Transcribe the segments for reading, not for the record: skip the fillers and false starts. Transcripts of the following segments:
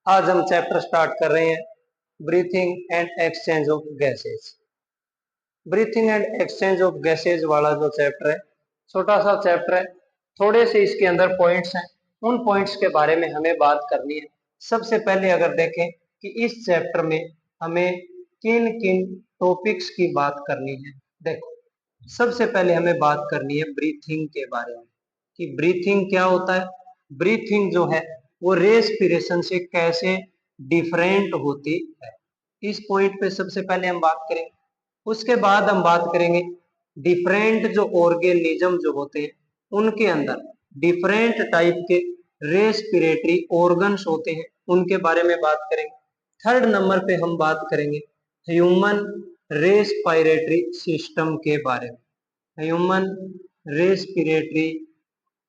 आज हम chapter start कर रहे हैं breathing and exchange of gases. Breathing and exchange of gases वाला जो चैप्टर है, छोटा सा चैप्टर है, थोड़े से इसके अंदर पॉइंट्स हैं। उन पॉइंट्स के बारे में हमें बात करनी है। सबसे पहले अगर देखें कि इस चैप्टर में हमें किन किन टॉपिक्स की बात करनी है। देखो, सबसे पहले हमें बात करनी है ब्रीथिंग के बारे में कि ब्रीथिंग क्या होता है। ब्रीथिंग जो है वो रेस्पिरेशन से कैसे डिफरेंट होती है, इस पॉइंट पे सबसे पहले हम बात करेंगे। उसके बाद हम बात करेंगे डिफरेंट जो ऑर्गेनिज्म जो होते हैं उनके अंदर डिफरेंट टाइप के रेस्पिरेटरी ऑर्गन्स होते हैं, उनके बारे में बात करेंगे। थर्ड नंबर पे हम बात करेंगे ह्यूमन रेस्पिरेटरी सिस्टम के बारे में। ह्यूमन रेस्पिरेटरी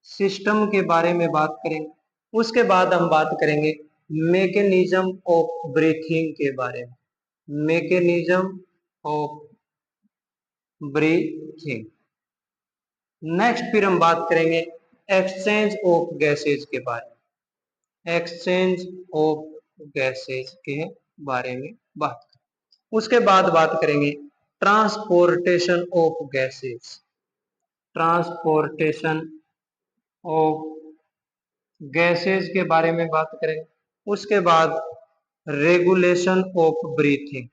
सिस्टम के बारे में बात करेंगे। उसके बाद हम बात करेंगे मैकेनिज्म ऑफ ब्रीथिंग के बारे में। Mechanism of breathing. नेक्स्ट फिर हम बात करेंगे एक्सचेंज ऑफ गैसेज के बारे में। एक्सचेंज ऑफ गैसेज के बारे में बात करेंगे। उसके बाद बात करेंगे transportation of gases. Transportation of gases के बारे में बात करेंगे। उसके बाद regulation of breathing.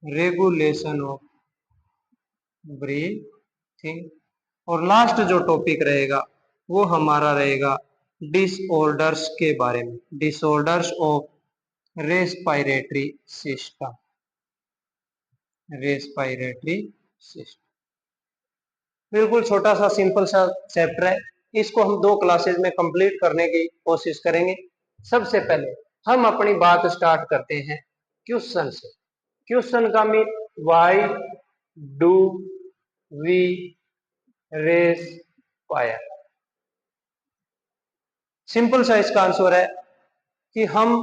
Regulation of breathing. और लास्ट जो टॉपिक रहेगा वो हमारा रहेगा डिसऑर्डर्स के बारे में। Disorders of respiratory system. Respiratory system बिल्कुल छोटा सा सिंपल सा चैप्टर है। इसको हम 2 क्लासेज में कंप्लीट करने की कोशिश करेंगे। सबसे पहले हम अपनी बात स्टार्ट करते हैं क्वेश्चन से। क्वेश्चन का mean why do we respire. Simple सा इसका आंसर है कि हम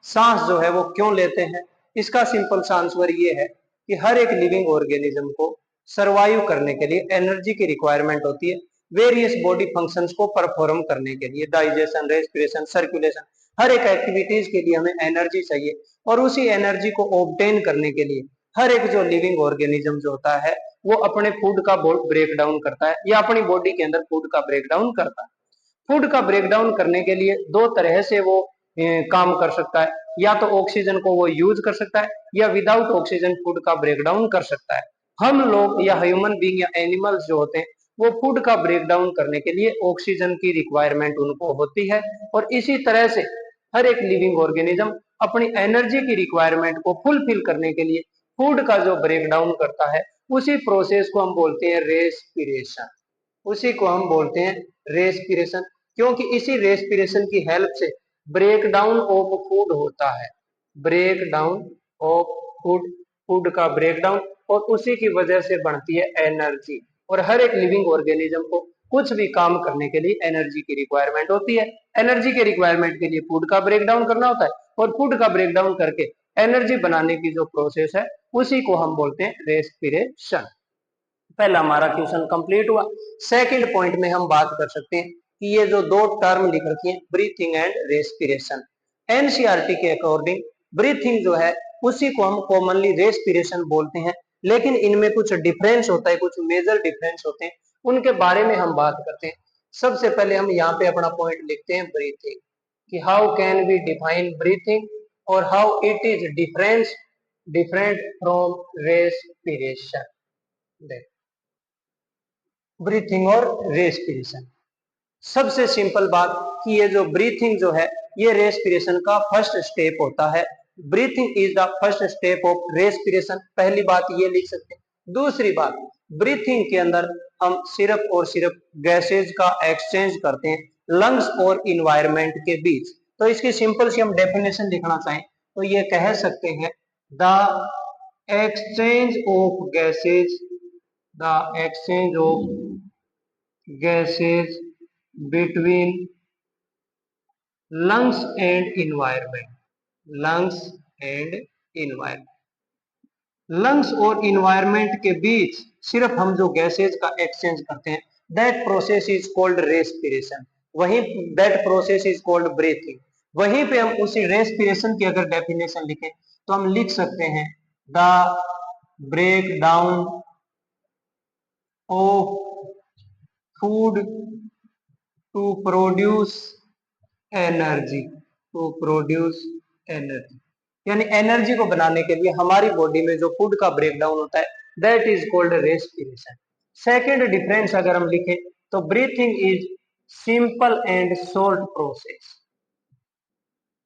सांस जो है वो क्यों लेते हैं। इसका सिंपल सा आंसर ये है कि हर एक लिविंग ऑर्गेनिज्म को सरवाइव करने के लिए एनर्जी की रिक्वायरमेंट होती है, वेरियस बॉडी फंक्शंस को परफॉर्म करने के लिए, डाइजेशन, रेस्पिरेशन, सर्कुलेशन, हर एक एक्टिविटीज के लिए हमें एनर्जी चाहिए। और उसी एनर्जी को ऑब्टेन करने के लिए हर एक जो लिविंग ऑर्गेनिज्म जो होता है वो अपने फूड का ब्रेक डाउन करता है या अपनी बॉडी के अंदर फूड का ब्रेक डाउन करता है। फूड का ब्रेक डाउन करने के लिए 2 तरह से वो काम कर सकता है। या तो ऑक्सीजन को वो यूज कर सकता है या विदाउट ऑक्सीजन फूड का ब्रेक डाउन कर सकता है। हम लोग या ह्यूमन बीइंग या एनिमल्स जो होते हैं वो फूड का ब्रेक डाउन करने के लिए ऑक्सीजन की रिक्वायरमेंट उनको होती है। और इसी तरह से हर एक लिविंग ऑर्गेनिज्म अपनी एनर्जी की रिक्वायरमेंट को फुलफिल करने के लिए फूड का जो ब्रेक डाउन करता है उसी प्रोसेस को हम बोलते हैं रेस्पिरेशन। उसी को हम बोलते हैं रेस्पिरेशन, क्योंकि इसी रेस्पिरेशन की हेल्प से ब्रेक डाउन ऑफ फूड होता है। Break down of food, food का ब्रेक डाउन, और उसी की वजह से बनती है एनर्जी। और हर एक लिविंग ऑर्गेनिज्म को कुछ भी काम करने के लिए एनर्जी की रिक्वायरमेंट होती है। एनर्जी के रिक्वायरमेंट के लिए फूड का ब्रेक डाउन करना होता है और फूड का ब्रेक डाउन करके एनर्जी बनाने की जो प्रोसेस है उसी को हम बोलते हैं रेस्पिरेशन। पहला हमारा क्वेश्चन कंप्लीट हुआ। सेकंड पॉइंट में हम बात कर सकते हैं कि ये जो 2 टर्म लिख रखी है ब्रीथिंग एंड रेस्पिरेशन, एनसीईआरटी के अकॉर्डिंग ब्रीथिंग जो है उसी को हम कॉमनली रेस्पिरेशन बोलते हैं, लेकिन इनमें कुछ डिफरेंस होता है, कुछ मेजर डिफरेंस होते हैं, उनके बारे में हम बात करते हैं। सबसे पहले हम यहाँ पे अपना पॉइंट लिखते हैं ब्रीथिंग, कि how can we define breathing और how it is different from respiration. Breathing और रेस्पिरेशन, सबसे सिंपल बात कि ये जो ब्रीथिंग जो है ये रेस्पिरेशन का फर्स्ट स्टेप होता है। Breathing is the first step of respiration, पहली बात ये लिख सकते हैं। दूसरी बात, ब्रीथिंग के अंदर हम सिर्फ और सिर्फ गैसेज का एक्सचेंज करते हैं लंग्स और इन्वायरमेंट के बीच। तो इसकी सिंपल सी हम डेफिनेशन लिखना चाहें तो ये कह सकते हैं the exchange of gases, the exchange of gases between lungs and environment, lungs and environment, lungs और इन्वायरमेंट के बीच सिर्फ हम जो गैसेज का एक्सचेंज करते हैं that process is called respiration, वही that process is called breathing. वहीं पे हम उसी रेस्पिरेशन की अगर डेफिनेशन लिखें तो हम लिख सकते हैं the break down of food to produce energy, to produce energy, यानी एनर्जी को बनाने के लिए हमारी बॉडी में जो फूड का ब्रेकडाउन होता है that is called respiration. Second difference अगर हम लिखें तो breathing is simple and short process,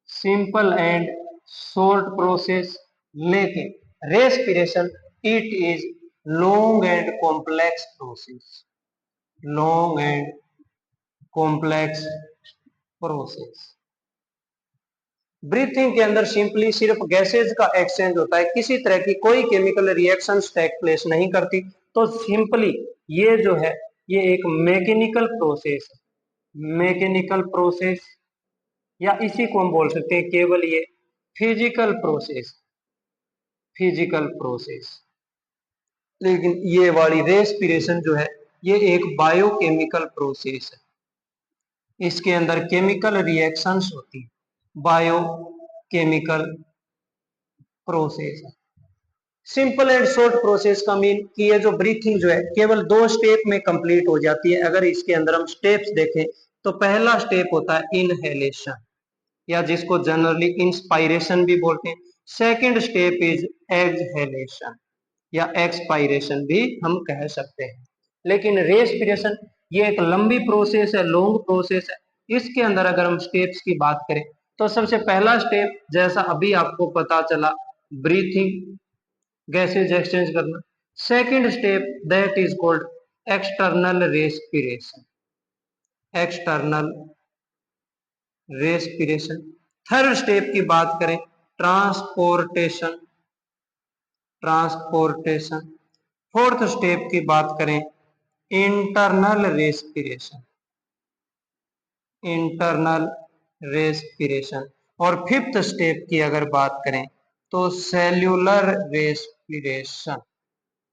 simple and short process, लेकिन respiration it is long and complex process, long and complex process. Breathing के अंदर सिंपली सिर्फ गैसेज का एक्सचेंज होता है, किसी तरह की कोई केमिकल रिएक्शंस टेक प्लेस नहीं करती। तो सिंपली ये जो है ये एक मैकेनिकल प्रोसेस है, मैकेनिकल प्रोसेस, या इसी को हम बोल सकते हैं केवल ये फिजिकल प्रोसेस, फिजिकल प्रोसेस। लेकिन ये वाली रेस्पिरेशन जो है ये एक बायोकेमिकल प्रोसेस है, इसके अंदर केमिकल रिएक्शंस होती है, बायोकेमिकल प्रोसेस है। सिंपल एंड शॉर्ट प्रोसेस का मीन कि ये जो ब्रीथिंग जो है केवल 2 स्टेप में कंप्लीट हो जाती है। अगर इसके अंदर हम स्टेप्स देखें तो पहला स्टेप होता है इनहेलेशन, या जिसको जनरली इंस्पायरेशन भी बोलते हैं। सेकंड स्टेप इज एक्सहेलेशन या एक्सपायरेशन भी हम कह सकते हैं। लेकिन रेस्पिरेशन ये एक लंबी प्रोसेस है, लॉन्ग प्रोसेस है। इसके अंदर अगर हम स्टेप्स की बात करें तो सबसे पहला स्टेप जैसा अभी आपको पता चला ब्रीथिंग, गैसेज एक्सचेंज करना। Second step that is called external respiration, external respiration. Third step की बात करें ट्रांसपोर्टेशन, ट्रांसपोर्टेशन। फोर्थ स्टेप की बात करें इंटरनल रेस्पिरेशन, इंटरनल रेस्पिरेशन। और फिफ्थ स्टेप की अगर बात करें तो सेल्यूलर रेस्पिरेशन,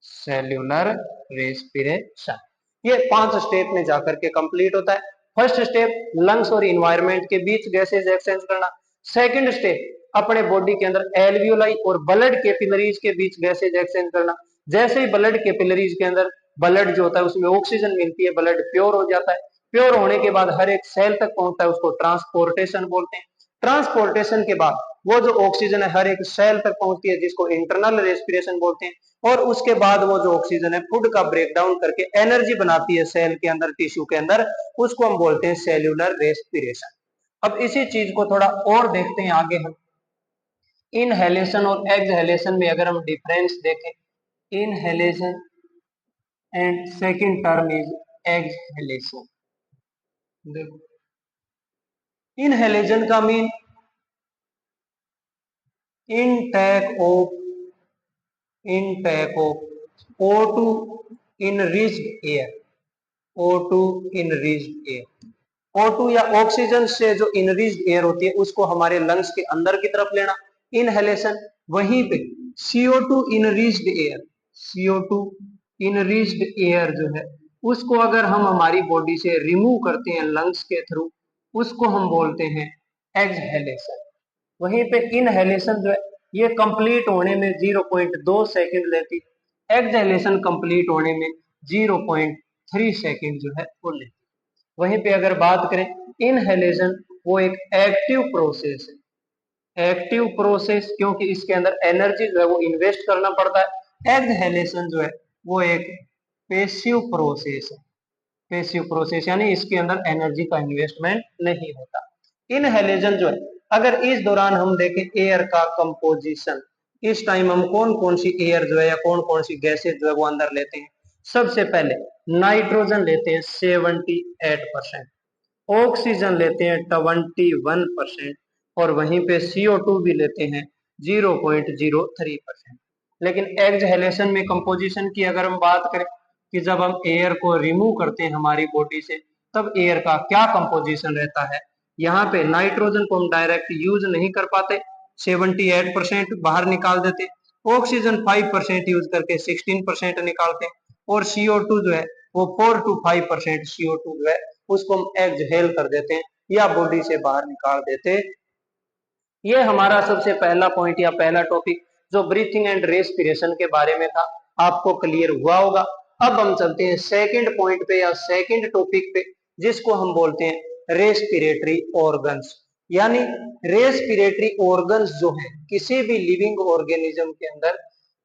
सेल्यूलर रेस्पिरेशन। ये 5 स्टेप में जाकर के कंप्लीट होता है। फर्स्ट स्टेप लंग्स और इन्वायरमेंट के बीच गैसेज एक्सचेंज करना। सेकंड स्टेप अपने बॉडी के अंदर एल्वियोलाई और ब्लड कैपिलरीज के बीच गैसेज एक्सचेंज करना। जैसे ही ब्लड कैपिलरीज के अंदर ब्लड जो होता है उसमें ऑक्सीजन मिलती है, ब्लड प्योर हो जाता है। प्योर होने के बाद हर एक सेल तक पहुंचता है, उसको ट्रांसपोर्टेशन बोलते हैं। ट्रांसपोर्टेशन के बाद वो जो ऑक्सीजन है हर एक सेल तक पहुंचती है, जिसको इंटरनल रेस्पिरेशन बोलते हैं। और उसके बाद वो जो ऑक्सीजन है फूड का ब्रेकडाउन करके एनर्जी बनाती है सेल के अंदर, टिश्यू के अंदर, उसको हम बोलते हैं सेल्यूलर रेस्पिरेशन। अब इसी चीज को थोड़ा और देखते हैं आगे हम। इनहेलेशन और एक्सहेलेशन में अगर हम डिफरेंस देखें, inhalation and second term is exhalation. Inhalation का mean intake of, intake of O2 enriched air, O2 enriched air. O2 या ऑक्सीजन से जो इनरिच्ड एयर होती है उसको हमारे लंग्स के अंदर की तरफ लेना, इनहेलेशन। वहीं पे CO2 enriched air, CO2 enriched air जो है उसको अगर हम हमारी बॉडी से रिमूव करते हैं लंग्स के थ्रू, उसको हम बोलते हैं एक्सहेलेशन। वहीं पे इनहेलेशन जो है ये कंप्लीट होने में 0.2 सेकंड लेती है, एक्सहेलेशन कंप्लीट होने में 0.3 सेकंड जो है वो लेती है। वहीं पे अगर बात करें इनहेलेशन वो एक एक्टिव प्रोसेस है, एक्टिव प्रोसेस, क्योंकि इसके अंदर एनर्जी जो है वो इन्वेस्ट करना पड़ता है। एक्सहेलेशन जो है वो एक पेसिव प्रोसेस है, पेसिव प्रोसेस यानी इसके अंदर एनर्जी का इन्वेस्टमेंट नहीं होता। इनहेलेशन जो है अगर इस दौरान हम देखें एयर का कंपोजिशन, इस टाइम हम कौन कौन सी एयर जो है या कौन कौन सी गैसेज जो है वो अंदर लेते हैं। सबसे पहले नाइट्रोजन लेते हैं 78%, ऑक्सीजन लेते हैं 21%, और वहीं पे CO2 भी लेते हैं 0.03%। लेकिन एक्सहेलेशन में कंपोजिशन की अगर हम बात करें कि जब हम एयर को रिमूव करते हैं हमारी बॉडी से तब एयर का क्या कंपोजिशन रहता है। यहाँ पे नाइट्रोजन को हम डायरेक्ट यूज नहीं कर पाते, 78% बाहर निकाल देते, ऑक्सीजन 5% यूज करके 16% निकालते हैं, और CO2 जो है वो 4 to 5% CO2 जो है उसको हम एक्सहेल कर देते हैं या बॉडी से बाहर निकाल देते ये हमारा सबसे पहला पॉइंट या पहला टॉपिक जो ब्रीथिंग एंड रेस्पिरेशन के बारे में था, आपको क्लियर हुआ होगा। अब हम चलते हैं सेकंड पॉइंट पे या सेकंड टॉपिक पे, जिसको हम बोलते हैं रेस्पिरेटरी ऑर्गन्स। यानी रेस्पिरेटरी ऑर्गन्स जो है किसी भी लिविंग ऑर्गेनिज्म के अंदर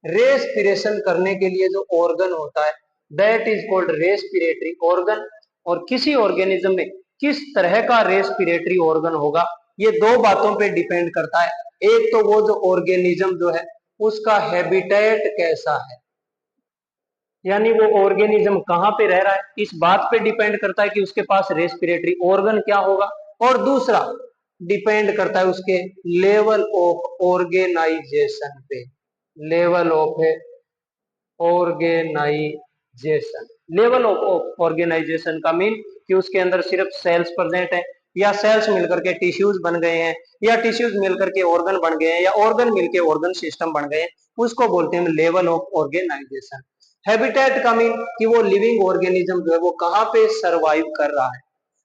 रेस्पिरेशन करने के लिए जो ऑर्गन होता है, that is called respiratory organ. और किसी ऑर्गेनिज्म में किस तरह का रेस्पिरेटरी ऑर्गन होगा, ये दो बातों पे डिपेंड करता है। एक तो वो जो ऑर्गेनिज्म जो है उसका हैबिटेट कैसा है, यानी वो ऑर्गेनिज्म कहाँ पे रह रहा है, इस बात पे डिपेंड करता है कि उसके पास रेस्पिरेटरी ऑर्गन क्या होगा। और दूसरा डिपेंड करता है उसके लेवल ऑफ ऑर्गेनाइजेशन पे। Level of organisation, level of organisation का मीन कि उसके अंदर सिर्फ सेल्स प्रेजेंट है, या सेल्स मिलकर के टिश्यूज बन गए हैं, या टिश्यूज मिलकर के ऑर्गन बन गए हैं, या ऑर्गन मिलकर ऑर्गन सिस्टम बन गए हैं, उसको बोलते हैं लेवल ऑफ ऑर्गेनाइजेशन। हैबिटेट का मीन कि वो लिविंग ऑर्गेनिज्म जो है वो कहाँ पे सरवाइव कर रहा है।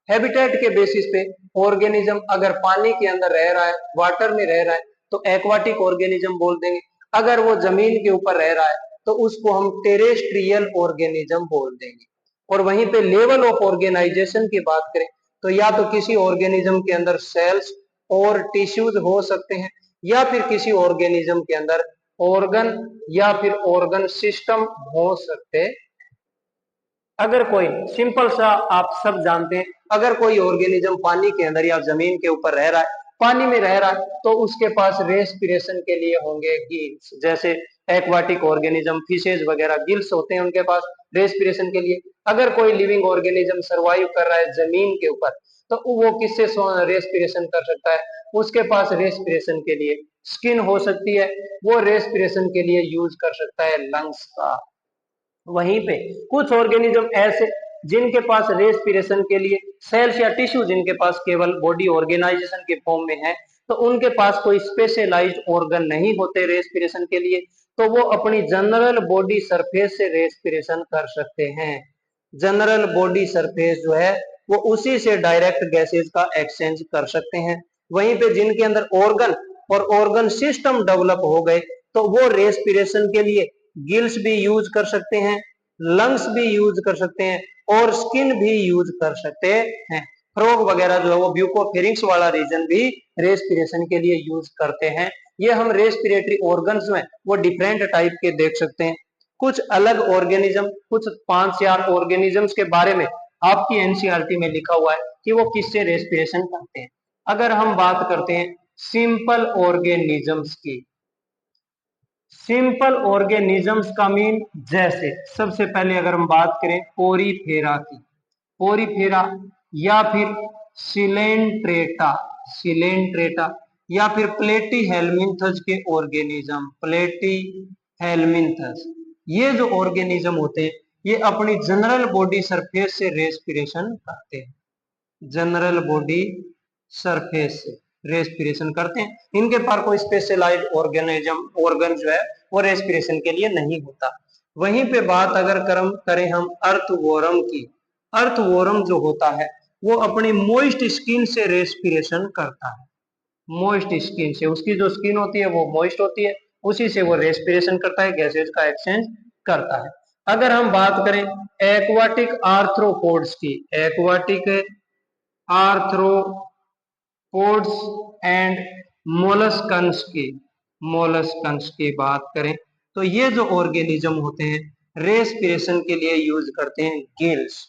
हैबिटेट के बेसिस पे ऑर्गेनिज्म अगर पानी के अंदर रह रहा है, वाटर में रह रहा है, तो एक्वाटिक ऑर्गेनिज्म बोल देंगे। अगर वो जमीन के ऊपर रह रहा है तो उसको हम टेरेस्ट्रियल ऑर्गेनिज्म बोल देंगे। और वहीं पे लेवल ऑफ ऑर्गेनाइजेशन की बात करें तो या तो किसी ऑर्गेनिज्म के अंदर सेल्स और टिश्यूज हो सकते हैं, या फिर किसी ऑर्गेनिज्म के अंदर ऑर्गन या फिर ऑर्गन सिस्टम हो सकते। अगर कोई सिंपल सा आप सब जानते हैं, अगर कोई ऑर्गेनिज्म पानी के अंदर या जमीन के ऊपर रह रहा है, पानी में रह रहा है, तो उसके पास रेस्पिरेशन के लिए होंगे गिल्स। जैसे एक्वाटिक ऑर्गेनिज्म, फिशेज वगैरह गिल्स होते हैं उनके पास रेस्पिरेशन के लिए। अगर कोई लिविंग ऑर्गेनिज्म सरवाइव कर रहा है जमीन के ऊपर, तो वो किससे रेस्पिरेशन कर सकता है, उसके पास रेस्पिरेशन के लिए स्किन हो सकती है, वो रेस्पिरेशन के लिए यूज कर सकता है लंग्स का। वहीं पे कुछ ऑर्गेनिज्म ऐसे जिनके पास रेस्पिरेशन के लिए सेल्स या टिश्यू जिनके पास केवल बॉडी ऑर्गेनाइजेशन के फॉर्म में है, तो उनके पास कोई स्पेशलाइज्ड ऑर्गन नहीं होते रेस्पिरेशन के लिए, तो वो अपनी जनरल बॉडी सरफेस से रेस्पिरेशन कर सकते हैं। जनरल बॉडी सरफेस जो है वो उसी से डायरेक्ट गैसेज का एक्सचेंज कर सकते हैं। वहीं पे जिनके अंदर ऑर्गन और ऑर्गन सिस्टम डेवलप हो गए, तो वो रेस्पिरेशन के लिए गिल्स भी यूज कर सकते हैं, लंग्स भी यूज कर सकते हैं, और स्किन भी यूज कर सकते हैं। फ्रॉग वगैरह जो है वो ब्यूकोफेरिंक्स वाला रीजन भी रेस्पिरेशन के लिए यूज करते हैं। ये हम रेस्पिरेटरी ऑर्गन्स में वो डिफरेंट टाइप के देख सकते हैं। कुछ अलग ऑर्गेनिज्म, कुछ 5 4 ऑर्गेनिजम्स के बारे में आपकी एनसीईआरटी में लिखा हुआ है कि वो किससे रेस्पिरेशन करते हैं। अगर हम बात करते हैं सिंपल ऑर्गेनिजम्स की, सिंपल ऑर्गेनिजम्स का मीन जैसे सबसे पहले अगर हम बात करें पोरीफेरा की, पोरीफेरा, या फिर सिलेंट्रेटा, सिलेंट्रेटा, या फिर प्लेटी हेलमिंथस के ऑर्गेनिज्म, प्लेटी हेलमिंथस। ये जो ऑर्गेनिज्म होते हैं ये अपनी जनरल बॉडी सरफेस से रेस्पिरेशन करते हैं, जनरल बॉडी सरफेस से रेस्पिरेशन करते हैं। इनके पास कोई स्पेशलाइज्ड ऑर्गेनिज्म ऑर्गन जो है वो रेस्पिरेशन के लिए नहीं होता। वहीं पे बात अगर करें हम अर्थवॉर्म की, अर्थवॉर्म जो होता है वो अपनी मोइस्ट स्किन से रेस्पिरेशन करता है। मोइस्ट स्किन से, उसकी जो स्किन होती है वो मोइस्ट होती है, उसी से वो रेस्पिरेशन करता है, गैसेज का एक्सचेंज करता है। अगर हम बात करें एक्वाटिक आर्थ्रोपोड्स की, एक्वाटिक आर्थ्रोपोड्स एंड मोलस्कन्स की, मोलस्कन्स की बात करें तो ये जो ऑर्गेनिज्म होते हैं रेस्पिरेशन के लिए यूज करते हैं गिल्स।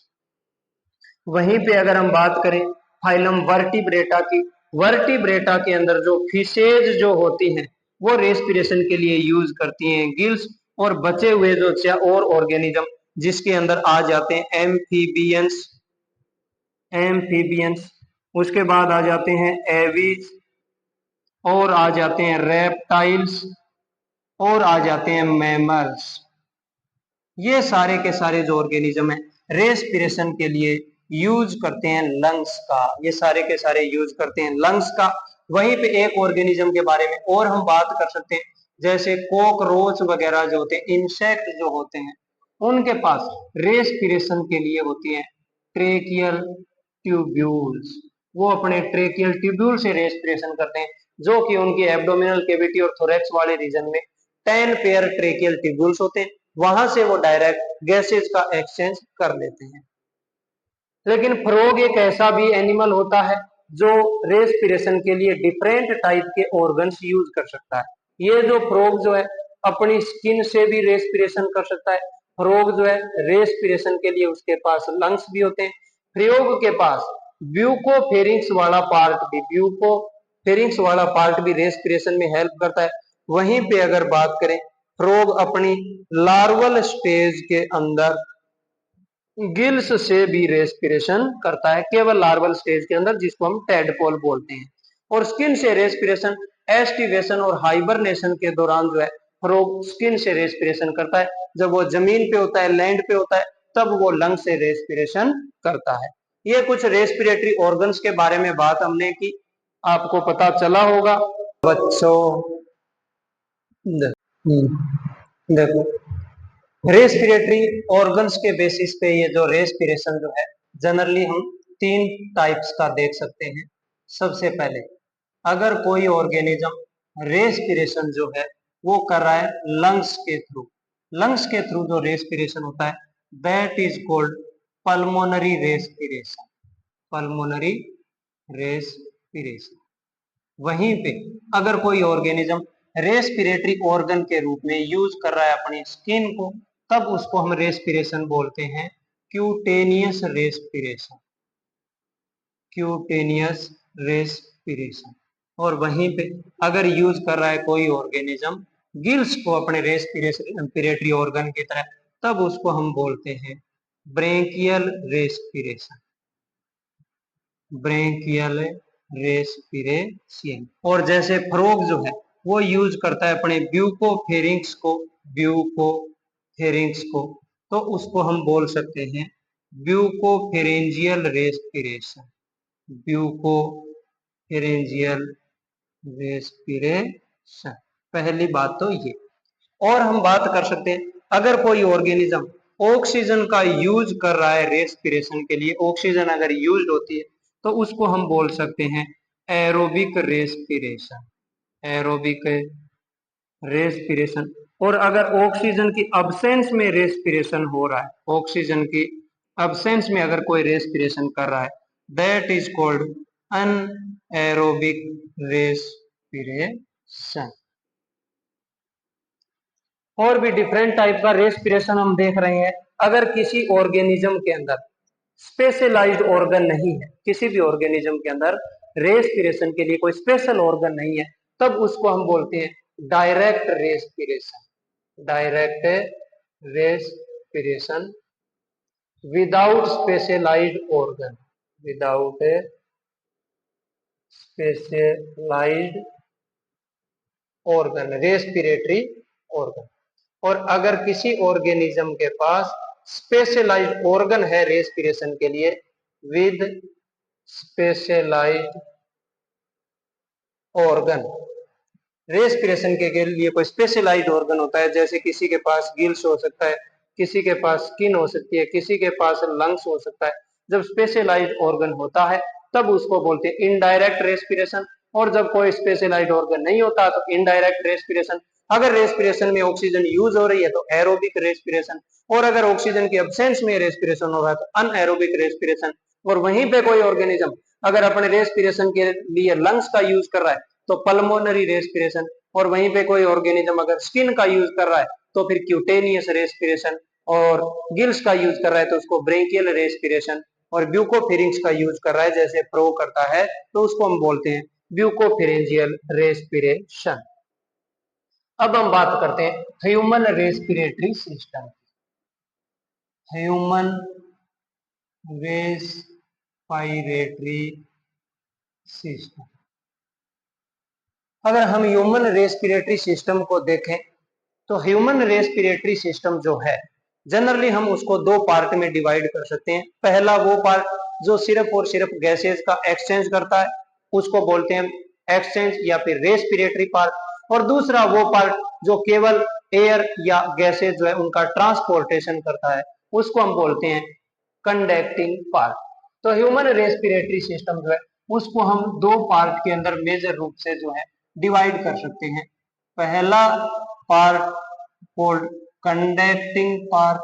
वहीं पे अगर हम बात करें फाइलम वर्टिब्रेटा की, वर्टिब्रेटा के अंदर जो फिशेज जो होती हैं वो रेस्पिरेशन के लिए यूज करती हैं गिल्स। और बचे हुए जो और ऑर्गेनिज्म जिसके अंदर आ जाते हैं एम्फीबियंस, एम्फीबियंस, उसके बाद आ जाते हैं एविज, और आ जाते हैं रेप्टाइल्स, और आ जाते हैं मैमल्स। ये सारे के सारे जो ऑर्गेनिज्म है रेस्पिरेशन के लिए यूज करते हैं लंग्स का, ये सारे के सारे यूज करते हैं लंग्स का। वहीं पे एक ऑर्गेनिज्म के बारे में और हम बात कर सकते हैं, जैसे कॉकरोच वगैरह जो होते हैं, इंसेक्ट जो होते हैं, उनके पास रेस्पिरेशन के लिए होती है ट्रेकियल ट्यूब्यूल्स, वो अपने ट्रेकियल ट्यूब्यूल से रेस्पिरेशन करते हैं। जो कि उनकी एब्डोमिनल कैविटी और थोरैक्स वाले रीजन में 10 पेयर ट्रेकियल ट्यूब्यूल्स होते हैं, वहां से वो डायरेक्ट गैसेज का एक्सचेंज कर लेते हैं। लेकिन फ्रॉग एक ऐसा भी एनिमल होता है जो रेस्पिरेशन के लिए डिफरेंट टाइप के ऑर्गन्स यूज कर सकता है। ये जो फ्रॉग जो है अपनी स्किन से भी रेस्पिरेशन कर सकता है। फ्रॉग जो है रेस्पिरेशन के लिए उसके पास लंग्स भी होते हैं। फ्रॉग के पास ब्यूकोफेरिंक्स वाला पार्ट भी रेस्पिरेशन में हेल्प करता है। वहीं पे अगर बात करें, फ्रॉग अपनी लार्वल स्टेज के अंदर गिल्स से भी रेस्पिरेशन करता है, केवल लार्वल स्टेज के अंदर, जिसको हम टेडपोल बोलते हैं। और स्किन से रेस्पिरेशन एस्टिवेशन और हाइबरनेशन के दौरान जो है फ्रॉग स्किन से रेस्पिरेशन करता है। जब वो जमीन पे होता है, लैंड पे होता है, तब वो लंग से रेस्पिरेशन करता है। ये कुछ रेस्पिरेटरी ऑर्गन्स के बारे में बात हमने की, आपको पता चला होगा बच्चों। देखो, रेस्पिरेटरी ऑर्गन्स के बेसिस पे ये जो रेस्पिरेशन जो है जनरली हम 3 टाइप्स का देख सकते हैं। सबसे पहले, अगर कोई ऑर्गेनिज्म रेस्पिरेशन जो है वो कर रहा है लंग्स के थ्रू जो रेस्पिरेशन होता है that is called pulmonary respiration. Pulmonary respiration. वहीं पे अगर कोई ऑर्गेनिज्म रेस्पिरेटरी ऑर्गन के रूप में यूज कर रहा है अपनी स्किन को, तब उसको हम रेस्पिरेशन बोलते हैं क्यूटेनियस रेस्पिरेशन। Cutaneous respiration. और वहीं पे अगर यूज कर रहा है कोई ऑर्गेनिज्म गिल्स को अपने रेस्पिरेटरी ऑर्गन की तरह, तब उसको हम बोलते हैं ब्रेंकियल रेस्पिरेशन। Branchial respiration. और जैसे फ्रॉग जो है वो यूज करता है अपने ब्यूकोफेरिंक्स को, तो उसको हम बोल सकते हैं ब्यूकोफेरेंजियल रेस्पिरेशन। ब्यूकोफेरेंजियल रेस्पिरेशन। पहली बात तो ये। और हम बात कर सकते हैं, अगर कोई ऑर्गेनिज्म ऑक्सीजन का यूज कर रहा है रेस्पिरेशन के लिए, ऑक्सीजन अगर यूज होती है, तो उसको हम बोल सकते हैं एरोबिक रेस्पिरेशन। Aerobic respiration. और अगर ऑक्सीजन की अब्सेंस में रेस्पिरेशन हो रहा है, ऑक्सीजन की अब्सेंस में अगर कोई रेस्पिरेशन कर रहा है, that is called anaerobic respiration. और भी डिफरेंट टाइप का रेस्पिरेशन हम देख रहे हैं। अगर किसी ऑर्गेनिज्म के अंदर स्पेशलाइज्ड ऑर्गन नहीं है, किसी भी ऑर्गेनिज्म के अंदर रेस्पिरेशन के लिए कोई स्पेशल ऑर्गन नहीं है, तब उसको हम बोलते हैं direct respiration. Direct respiration without specialised organ. Without specialised organ, respiratory organ. और अगर किसी ऑर्गेनिज्म के पास स्पेशलाइज्ड ऑर्गन है रेस्पिरेशन के लिए, विद स्पेशलाइज्ड ऑर्गन, रेस्पिरेशन के लिए कोई स्पेशलाइज्ड ऑर्गन होता है, जैसे किसी के पास गिल्स हो सकता है, किसी के पास स्किन हो सकती है, किसी के पास लंग्स हो सकता है। जब स्पेशलाइज्ड ऑर्गन होता है तब उसको बोलते हैं इनडायरेक्ट रेस्पिरेशन। और जब कोई स्पेशलाइज्ड ऑर्गन नहीं होता तो इनडायरेक्ट रेस्पिरेशन। अगर रेस्पिरेशन में ऑक्सीजन यूज हो रही है तो एरोबिक रेस्पिरेशन, और अगर ऑक्सीजन की एब्सेंस में रेस्पिरेशन हो रहा है तो अनएरोबिक रेस्पिरेशन। और वहीं पे कोई ऑर्गेनिज्म अगर अपने रेस्पिरेशन के लिए लंग्स का यूज कर रहा है तो पल्मोनरी रेस्पिरेशन। और वहीं पे कोई ऑर्गेनिज्म अगर स्किन का यूज कर रहा है तो फिर क्यूटेनियस रेस्पिरेशन। और गिल्स का यूज कर रहा है तो उसको ब्रेंकियल रेस्पिरेशन। और ब्यूकोफेरिंक्स का यूज कर रहा है जैसे प्रो करता है तो उसको हम बोलते हैं ब्यूकोफेरेंजियल रेस्पिरेशन। अब हम बात करते हैं human respiratory system. Human respiratory system. अगर हम ह्यूमन रेस्पिरेटरी सिस्टम को देखें तो ह्यूमन रेस्पिरेटरी सिस्टम जो है जनरली हम उसको 2 पार्ट में डिवाइड कर सकते हैं। पहला वो पार्ट जो सिर्फ और सिर्फ गैसेस का एक्सचेंज करता है, उसको बोलते हैं एक्सचेंज या फिर रेस्पिरेटरी पार्ट। और दूसरा वो पार्ट जो केवल एयर या गैसेस जो है उनका ट्रांसपोर्टेशन करता है, उसको हम बोलते हैं कंडक्टिंग पार्ट। तो ह्यूमन रेस्पिरेटरी सिस्टम जो है उसको हम दो पार्ट के अंदर मेजर रूप से जो है डिवाइड कर सकते हैं। पहला part called conducting part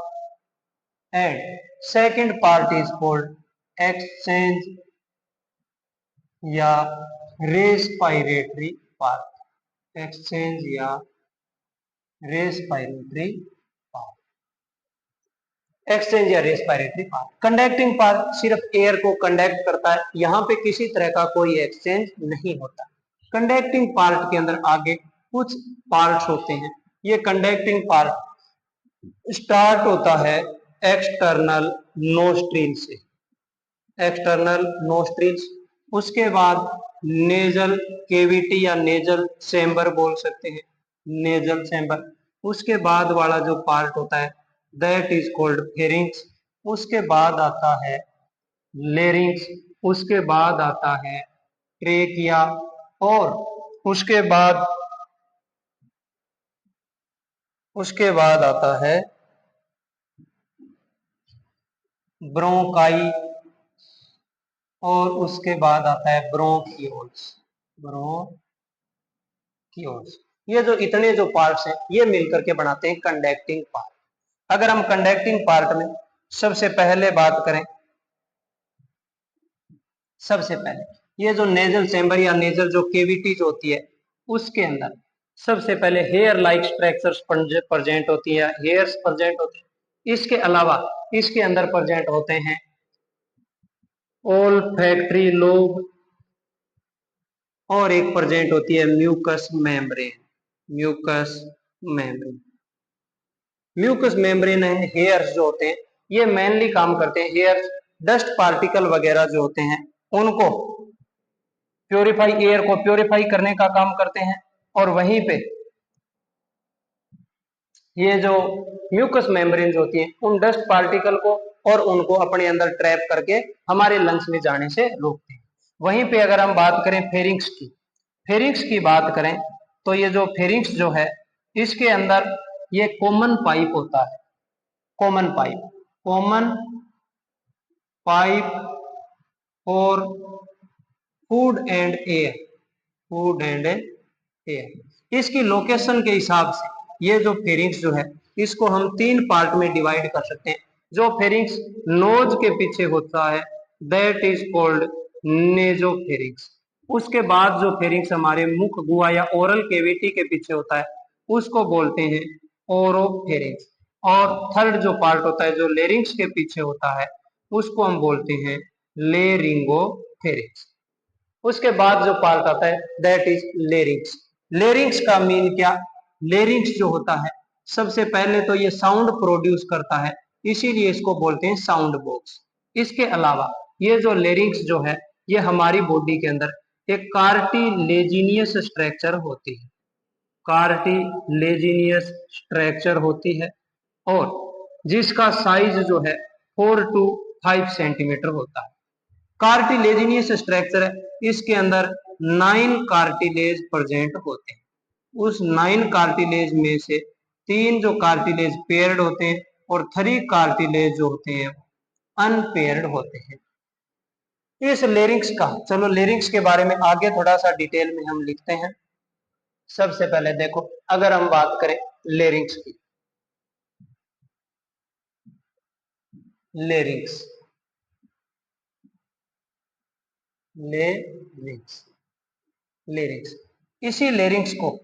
and second part is called exchange या रेस्पिरेटरी पार्ट। एक्सचेंज या रेस्पिरेटरी पार्ट। एक्सचेंज या रेस्पिरेटरी पार्ट। कंडक्टिंग पार्ट सिर्फ एयर को कंडक्ट करता है, यहाँ पे किसी तरह का कोई एक्सचेंज नहीं होता। कंडक्टिंग पार्ट के अंदर आगे कुछ पार्ट्स होते हैं। ये कंडक्टिंग पार्ट स्टार्ट होता है एक्सटर्नल नोस्ट्रिल से, एक्सटर्नल नोस्ट्रिल्स, उसके बाद नेजल केविटी या नेजल चैम्बर बोल सकते हैं, नेजल चैम्बर। उसके बाद वाला जो पार्ट होता है दैट इज कॉल्ड फेरिंक्स। उसके बाद आता है लेरिंग्स, उसके बाद आता है ट्रेकिया, और उसके बाद आता है ब्रोंकाई, और उसके बाद आता है ब्रोंकियोल्स। ब्रोंकियोल्स, ये जो इतने जो पार्ट्स हैं ये मिलकर के बनाते हैं कंडक्टिंग पार्ट। अगर हम कंडक्टिंग पार्ट में सबसे पहले बात करें, सबसे पहले ये जो नेजल चैम्बर या नेजल जो केविटीज होती है उसके अंदर सबसे पहले हेयर लाइक स्ट्रक्चर्स प्रेजेंट होती है, हेयर्स प्रेजेंट होते हैं। इसके अलावा इसके अंदर प्रेजेंट होते हैं ओल्फैक्टरी लोब, और एक प्रेजेंट होती है mucus membrane. Mucus membrane, mucus membrane है, हेयर्स जो होते हैं ये मेनली काम करते हैं, हेयर्स डस्ट पार्टिकल वगैरह जो होते हैं उनको प्योरीफाई, एयर को प्योरीफाई करने का काम करते हैं। और वहीं पे ये जो म्यूकस मेम्ब्रेन होती है उन डस्ट पार्टिकल को और उनको अपने अंदर ट्रैप करके हमारे लंग्स में जाने से रोकते हैं। वहीं पे अगर हम बात करें फेरिंक्स की, फेरिंक्स की बात करें तो ये जो फेरिंक्स जो है इसके अंदर ये कॉमन पाइप होता है, कॉमन पाइप, कॉमन पाइप और food and air, food and air. इसकी लोकेशन के हिसाब से ये जो फेरिंक्स जो है इसको हम तीन पार्ट में डिवाइड कर सकते हैं। जो फेरिंक्स नोज के पीछे होता है दैट इज कॉल्ड नेजोफेरिंक्स। उसके बाद जो फेरिंक्स हमारे मुख गुहा या ओरल केविटी के पीछे होता है उसको बोलते हैं ओरोफेरिंक्स। और थर्ड जो पार्ट होता है जो लेरिंग्स के पीछे होता है उसको हम बोलते हैं लेरिंगोफेरिंक्स। उसके बाद जो पार्ट आता है दैट इज लेरिंग्स। लेरिंग्स का मीन क्या, लेरिंग्स जो होता है सबसे पहले तो ये साउंड प्रोड्यूस करता है, इसीलिए इसको बोलते हैं साउंड बॉक्स। इसके अलावा ये जो लेरिंग्स जो है ये हमारी बॉडी के अंदर एक कार्टिलेजिनियस स्ट्रक्चर होती है, कार्टिलेजिनियस स्ट्रक्चर होती है, और जिसका साइज जो है 4 to 5 सेंटीमीटर होता है। कार्टिलेजिनियस स्ट्रक्चर है, इसके अंदर 9 कार्टिलेज प्रेजेंट होते हैं। उस 9 कार्टिलेज में से 3 जो कार्टिलेज पेयर्ड होते हैं और 3 कार्टिलेज जो होते हैं अनपेयर्ड होते हैं। इस लेरिंग्स का, चलो लेरिंग्स के बारे में आगे थोड़ा सा डिटेल में हम लिखते हैं। सबसे पहले देखो अगर हम बात करें लेरिंग्स की, लेरिंग्स, लेरिंग्स, लेरिंग्स, इसी लेरिंग्स को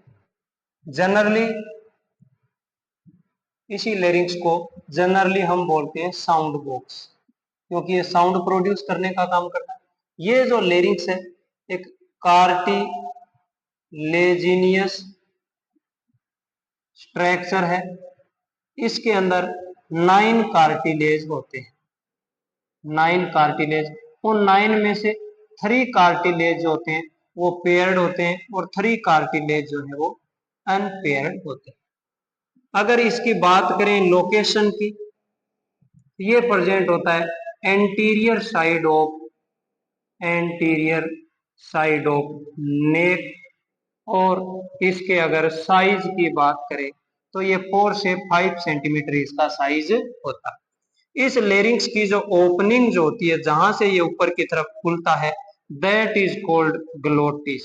जनरली, इसी लेरिंग्स को जनरली हम बोलते हैं साउंड बॉक्स, क्योंकि ये साउंड प्रोड्यूस करने का काम करता है। ये जो लेरिंग्स है एक कार्टिलेजिनियस स्ट्रक्चर है, इसके अंदर 9 कार्टिलेज होते हैं, 9 कार्टिलेज। उन 9 में से 3 कार्टिलेज जो होते हैं वो पेयर्ड होते हैं और 3 कार्टिलेज जो है वो अनपेयर्ड होते हैं। अगर इसकी बात करें लोकेशन की, ये प्रेजेंट होता है anterior side of, anterior side of neck, और इसके अगर साइज की बात करें तो ये 4 से 5 सेंटीमीटर इसका साइज होता है। इस लेरिंग्स की जो ओपनिंग जो होती है जहां से ये ऊपर की तरफ खुलता है दैट इज कॉल्ड ग्लोटिस।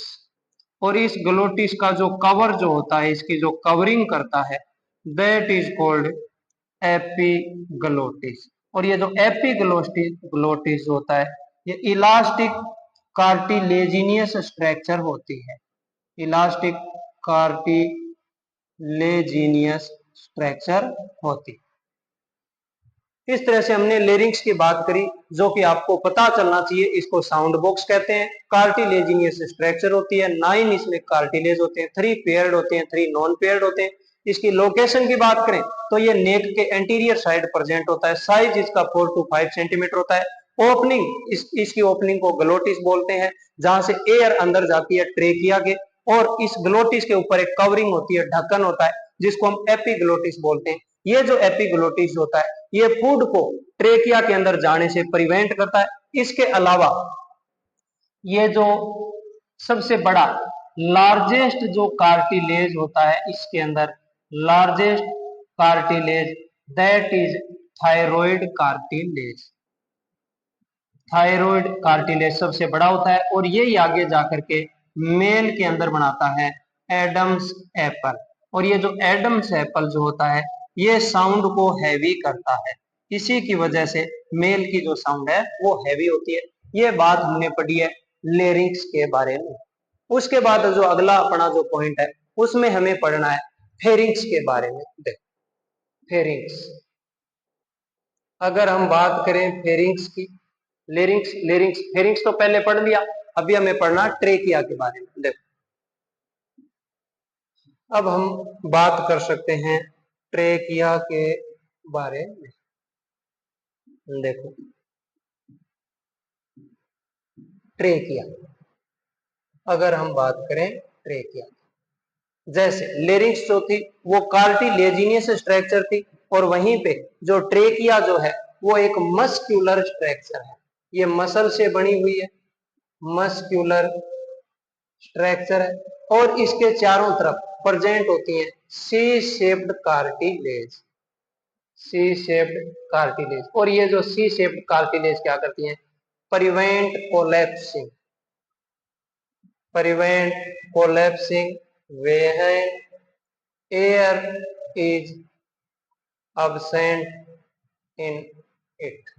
और इस ग्लोटिस का जो कवर जो होता है, इसकी जो कवरिंग करता है, दैट इज कॉल्ड एपिग्लोटिस। और ये जो एपिग्लोटिस ग्लोटिस होता है, ये इलास्टिक कार्टिलेजिनियस स्ट्रक्चर होती है, इलास्टिक कार्टिलेजिनियस स्ट्रक्चर होती है। इस तरह से हमने लेरिंग्स की बात करी, जो कि आपको पता चलना चाहिए। इसको साउंड बॉक्स कहते हैं। कार्टिलेजिनियस स्ट्रक्चर होती है, 9 इसमें कार्टिलेज होते हैं, 3 पेयर्ड होते हैं, 3 नॉन पेयर्ड होते हैं। इसकी लोकेशन की बात करें तो ये नेक के एंटीरियर साइड प्रेजेंट होता है। साइज इसका 4 to 5 सेंटीमीटर होता है। ओपनिंग, इसकी ओपनिंग को ग्लोटिस बोलते हैं, जहां से एयर अंदर जाती है ट्रेकिया के, और इस ग्लोटिस के ऊपर एक कवरिंग होती है, ढक्कन होता है, जिसको हम एपिग्लोटिस बोलते हैं। ये जो एपिग्लोटिस होता है, ये फूड को ट्रेकिया के अंदर जाने से प्रिवेंट करता है। इसके अलावा ये जो सबसे बड़ा लार्जेस्ट जो कार्टिलेज होता है, इसके अंदर largest cartilage, that is thyroid cartilage. Thyroid cartilage सबसे बड़ा होता है, और ये आगे जाकर के मेल के अंदर बनाता है एडम्स एप्पल। और ये जो एडम्स एप्पल जो होता है, ये साउंड को हैवी करता है। इसी की वजह से मेल की जो साउंड है वो हैवी होती है। ये बात हमने पढ़ी है लेरिंग्स के बारे में। उसके बाद जो अगला अपना जो पॉइंट है, उसमें हमें पढ़ना है फेरिंग्स के बारे में। देखो, फेरिंग्स, अगर हम बात करें फेरिंग्स की, लेरिंग्स लेरिंग्स फेरिंग्स तो पहले पढ़ लिया, अभी हमें पढ़ना ट्रेकिया के बारे में। देखो, अब हम बात कर सकते हैं ट्रेकिया के बारे में। देखो, ट्रेकिया, अगर हम बात करें ट्रेकिया, जैसे लेरिंग्स जो थी वो कार्टिलेजिनियस स्ट्रक्चर थी, और वहीं पे जो ट्रेकिया जो है वो एक मस्क्यूलर स्ट्रक्चर है। ये मसल से बनी हुई है, मस्क्यूलर स्ट्रक्चर है, और इसके चारों तरफ प्रेजेंट होती है C shaped cartilage, C shaped cartilage. और ये जो सी शेप्ड कार्टिलेज क्या करती हैं, prevent collapsing, prevent collapsing when air is absent in it.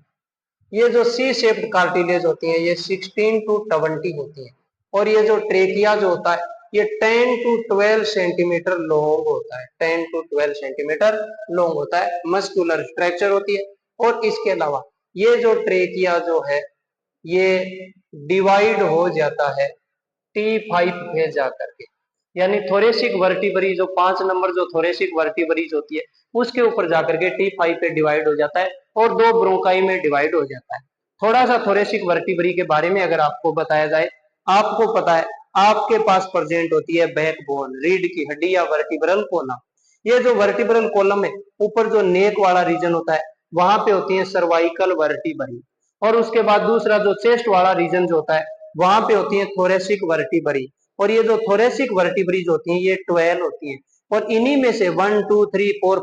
ये जो सी शेप्ड कार्टिलेज होती है, ये 16 to 20 होती है, और ये जो ट्रेकिया जो होता है, ये 10 to 12 सेंटीमीटर लॉन्ग होता है, 10 to 12 सेंटीमीटर लॉन्ग होता है, मस्कुलर स्ट्रक्चर होती है। और इसके अलावा ये जो ट्रेकिया जो है, ये डिवाइड हो जाता है T5 पे जाकर के, यानी थोरेसिक वर्टिब्री, जो 5 नंबर जो थोरेसिक वर्टिब्रीज होती है, उसके ऊपर जाकर के T5 पे डिवाइड हो जाता है, और 2 ब्रोंकाई में डिवाइड हो जाता है। थोड़ा सा थोरेसिक वर्टिब्री के बारे में अगर आपको बताया जाए, आपको पता है आपके पास प्रेजेंट होती है बैकबोन, रीढ़ की हड्डी या वर्टिब्रल कॉलम। ये जो वर्टिब्रल कॉलम है, ऊपर जो नेक वाला रीजन होता है, वहां पे होती है सर्वाइकल वर्टिब्री, और उसके बाद दूसरा जो चेस्ट वाला रीजन जो होता है, वहां पे होती है थोरेसिक वर्टिब्री। और ये जो थोरेसिक वर्टिब्रीज होती हैं, ये 12 होती हैं, और इन्हीं में से 1 2 3 4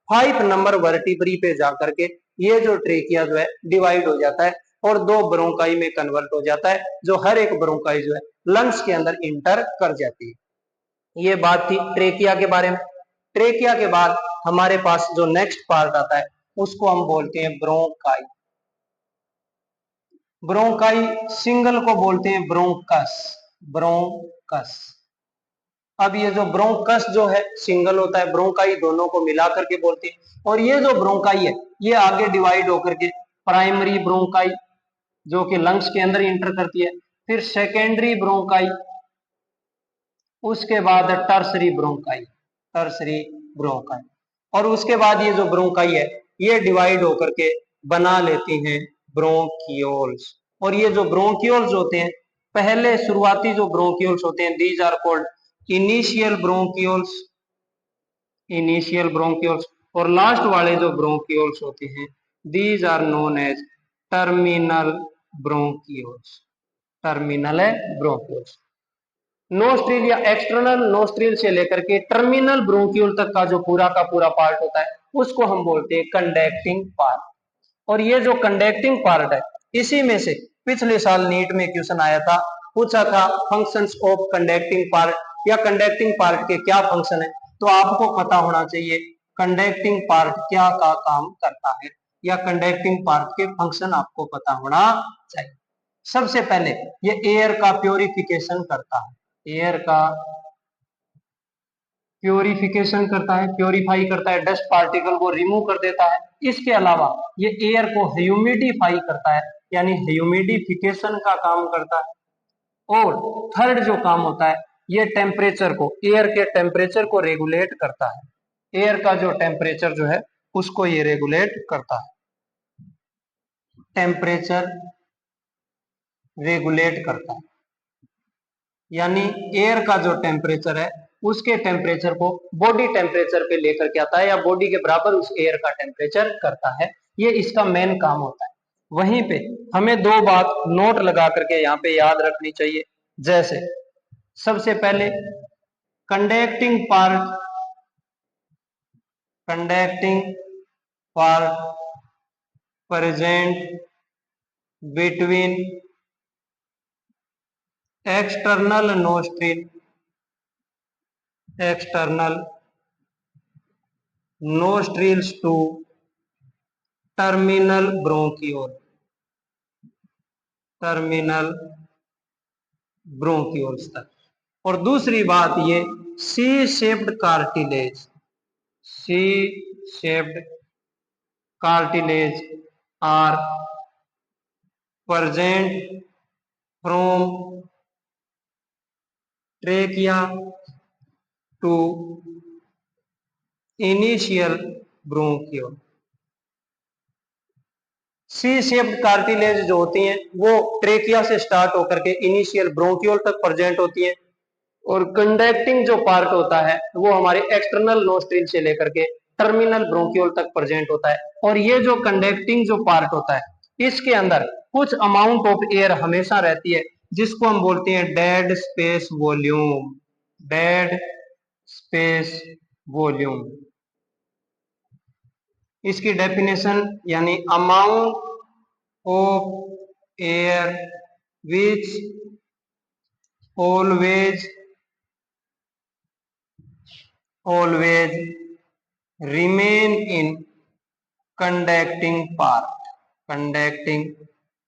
5 नंबर वर्टिब्री पे जाकर के ये जो ट्रेकिया जो है डिवाइड हो जाता है, और 2 ब्रोंकाई में कन्वर्ट हो जाता है, जो हर एक ब्रोंकाई जो है लंग्स के अंदर इंटर कर जाती है। ये बात थी ट्रेकिया के बारे में। ट्रेकिया के बाद हमारे पास जो नेक्स्ट पार्ट आता है, उसको हम बोलते हैं ब्रोंकाई। ब्रोंकाई सिंगल को बोलते हैं ब्रोंकस, ब्रोंकस। अब ये जो ब्रोंकस जो है सिंगल होता है, ब्रोंकाई दोनों को मिलाकर के बोलते हैं। और ये जो ब्रोंकाई है, ये आगे डिवाइड होकर के प्राइमरी ब्रोंकाई, जो कि लंग्स के अंदर इंटर करती है, फिर सेकेंडरी ब्रोंकाई, उसके बाद टर्सरी ब्रोंकाई, टर्सरी ब्रोंकाई, और उसके बाद ये जो ब्रोंकाई है, ये डिवाइड होकर के बना लेती हैं ब्रोंकियोल्स। और ये जो ब्रोंकियोल्स होते हैं, पहले शुरुआती जो ब्रोंकियोल्स होते हैं, these are called initial bronchioles, initial bronchioles. और लास्ट वाले जो ब्रोंकियोल्स होते हैं, these are known as terminal bronchioles, terminal है ब्रोंकियोल्स। नोस्ट्रिल या एक्सटर्नल नोस्ट्रिल से लेकर के टर्मिनल ब्रोंकियोल तक का जो पूरा का पूरा पार्ट होता है, उसको हम बोलते हैं कंडक्टिंग पार्ट। और ये जो कंडक्टिंग पार्ट है, इसी में से पिछले साल नीट में क्वेश्चन आया था, पूछा था फंक्शंस ऑफ कंडक्टिंग पार्ट या कंडक्टिंग पार्ट के क्या फंक्शन है। तो आपको पता होना चाहिए कंडक्टिंग पार्ट क्या का काम करता है या कंडक्टिंग पार्ट के फंक्शन आपको पता होना चाहिए। सबसे पहले ये एयर का प्योरिफिकेशन करता है, एयर का प्योरिफिकेशन करता है, प्योरीफाई करता है, डस्ट पार्टिकल को रिमूव कर देता है। इसके अलावा ये एयर को ह्यूमिडिफाई करता है, यानी ह्यूमिडिफिकेशन का काम करता है। और थर्ड जो काम होता है, ये टेम्परेचर को, एयर के टेम्परेचर को रेगुलेट करता है। एयर का जो टेम्परेचर जो है उसको ये रेगुलेट करता है, टेम्परेचर रेगुलेट करता है। यानी एयर का जो टेम्परेचर है उसके टेम्परेचर को बॉडी टेम्परेचर पे लेकर के आता है या बॉडी के बराबर उस एयर का टेम्परेचर करता है। ये इसका मेन काम होता है। वहीं पे हमें दो बात नोट लगा करके यहाँ पे याद रखनी चाहिए। जैसे सबसे पहले conducting part, conducting part present between external nostril, external nostrils to terminal bronchiole, terminal bronchioles तक। और दूसरी बात ये C shaped cartilage, C shaped cartilage are present from trachea to initial bronchiole। C shaped cartilage जो होती हैं वो trachea से स्टार्ट होकर के इनिशियल ब्रोंकियोल तक प्रेजेंट होती हैं। और कंडक्टिंग जो पार्ट होता है वो हमारे एक्सटर्नल नोस्ट्रिल से लेकर के टर्मिनल ब्रोंकियोल तक प्रेजेंट होता है। और ये जो कंडक्टिंग जो पार्ट होता है इसके अंदर कुछ अमाउंट ऑफ एयर हमेशा रहती है, जिसको हम बोलते हैं dead space volume, dead space volume. इसकी डेफिनेशन यानी amount of air which always remain in conducting part, conducting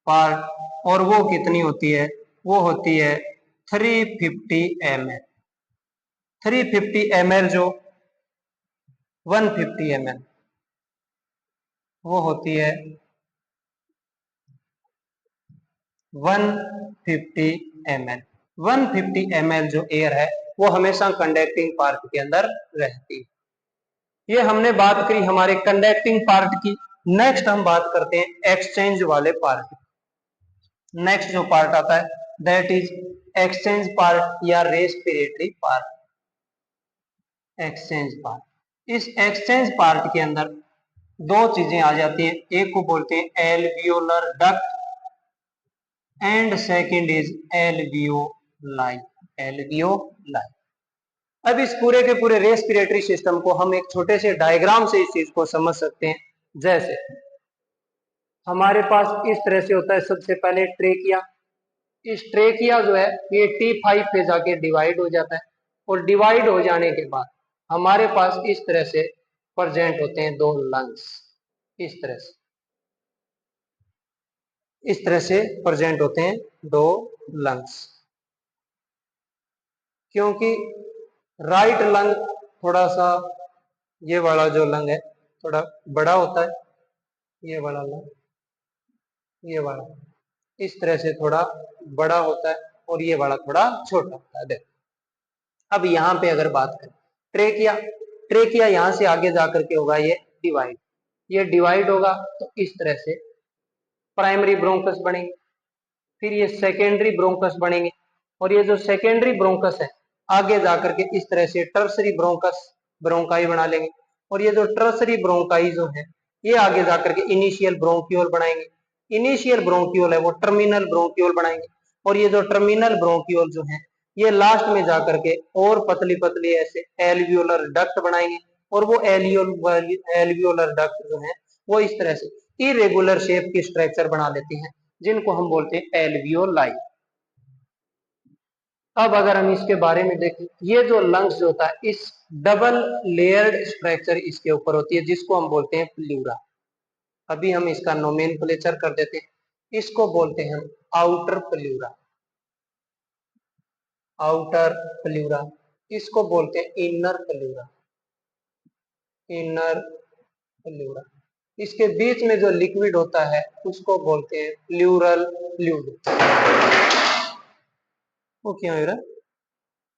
part. और वो कितनी होती है, वो होती है 350 ml, 350 ml जो 150 ml, वो होती है 150 ml। 150 ml जो एयर है वो हमेशा कंडक्टिंग पार्ट के अंदर रहती है। ये हमने बात करी हमारे कंडक्टिंग पार्ट की। नेक्स्ट हम बात करते हैं एक्सचेंज वाले पार्ट की। नेक्स्ट जो पार्ट आता है दैट इज एक्सचेंज पार्ट या रेस्पिरेटरी पार्ट। एक्सचेंज पार्ट, इस एक्सचेंज पार्ट के अंदर दो चीजें आ जाती हैं, एक को बोलते हैं alveolar duct and second is alveoli, alveoli. अब इस पूरे के पूरे रेस्पिरेटरी सिस्टम को हम एक छोटे से डायग्राम से इस चीज को समझ सकते हैं। जैसे हमारे पास इस तरह से होता है, सबसे पहले ट्रेकिया। इस ट्रेकिया जो है ये T5 पे जाके डिवाइड हो जाता है और डिवाइड हो जाने के बाद हमारे पास इस तरह से प्रेजेंट होते हैं दो लंग्स, इस तरह से, इस तरह से प्रेजेंट होते हैं दो लंग्स। क्योंकि राइट लंग थोड़ा सा, ये वाला जो लंग है थोड़ा बड़ा होता है, ये वाला लंग, ये वाला इस तरह से थोड़ा बड़ा होता है और ये वाला थोड़ा छोटा होता है। देखो अब यहाँ पे अगर बात करें ट्रेकिया, ट्रेकिया यहाँ से आगे जाकर के होगा ये डिवाइड, ये डिवाइड होगा तो इस तरह से प्राइमरी ब्रोंकस बनेंगे, फिर ये सेकेंडरी ब्रोंकस बनेंगे और ये जो सेकेंडरी ब्रोंकस है आगे जाकर के इस तरह से टर्सरी ब्रोंकस, ब्रोंकाई बना लेंगे और ये जो टर्सरी ब्रोंकाई जो है ये आगे जाकर के इनिशियल ब्रोंकियोल बनाएंगे, इनिशियल ब्रोंकियोल है वो टर्मिनल ब्रोंकियोल बनाएंगे और ये जो टर्मिनल ब्रोंकियोल जो है ये लास्ट में जाकर के और पतली पतली ऐसे एल्वियोलर डक्ट बनाएंगे और वो एल्वियोलर डक्ट जो है वो इस तरह से इरेगुलर शेप की स्ट्रक्चर बना लेती हैं जिनको हम बोलते हैं एल्वियोलाई। अब अगर हम इसके बारे में देखें, ये जो लंग्स जो होता है इस डबल लेयर्ड स्ट्रक्चर इसके ऊपर होती है जिसको हम बोलते हैं प्लूरा। अभी हम इसका नोमेनक्लेचर कर देते हैं, इसको बोलते हैं हम आउटर प्लूरा, आउटर प्लूरा। इसको बोलते हैं इनर प्लूरा, इनर प्लूरा। इसके बीच में जो लिक्विड होता है उसको बोलते हैं प्लूरल फ्लूइड। वो क्या हो रहा है?